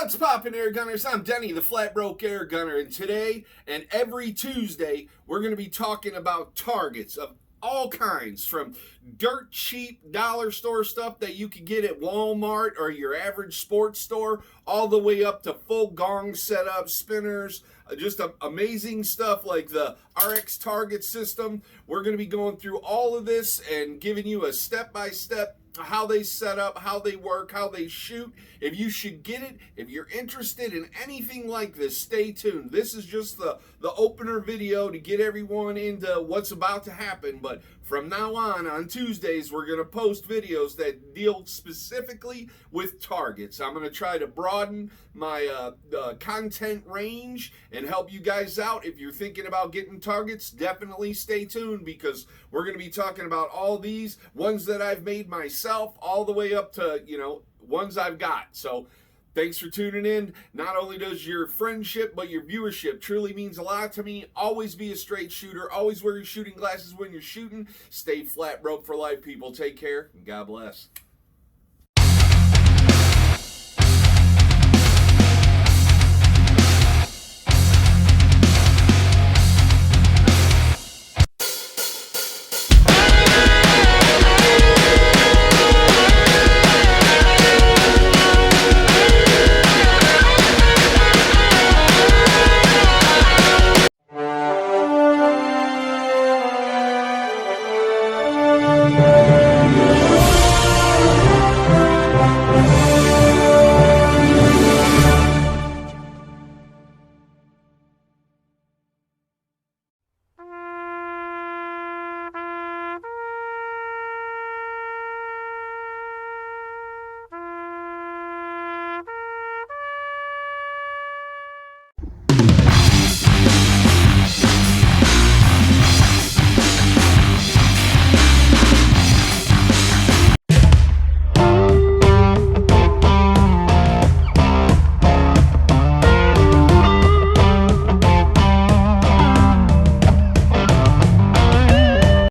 What's poppin', Airgunners? I'm Denny, the Flat Broke Airgunner, and today and every Tuesday we're going to be talking about targets of all kinds, from dirt cheap dollar store stuff that you can get at Walmart or your average sports store, all the way up to full gong setup, spinners, just amazing stuff like the RX target system. We're going to be going through all of this and giving you a step-by-step how they set up, how they work, how they shoot. If you should get it, if you're interested in anything like this, stay tuned. This is just the opener video to get everyone into what's about to happen. But from now on Tuesdays, we're going to post videos that deal specifically with targets. I'm going to try to broaden my content range and help you guys out. If you're thinking about getting targets, definitely stay tuned, because we're going to be talking about all these ones that I've made myself, all the way up to, ones I've got. So thanks for tuning in. Not only does your friendship, but your viewership truly means a lot to me. Always be a straight shooter. Always wear your shooting glasses when you're shooting. Stay flat broke for life, people. Take care, and God bless.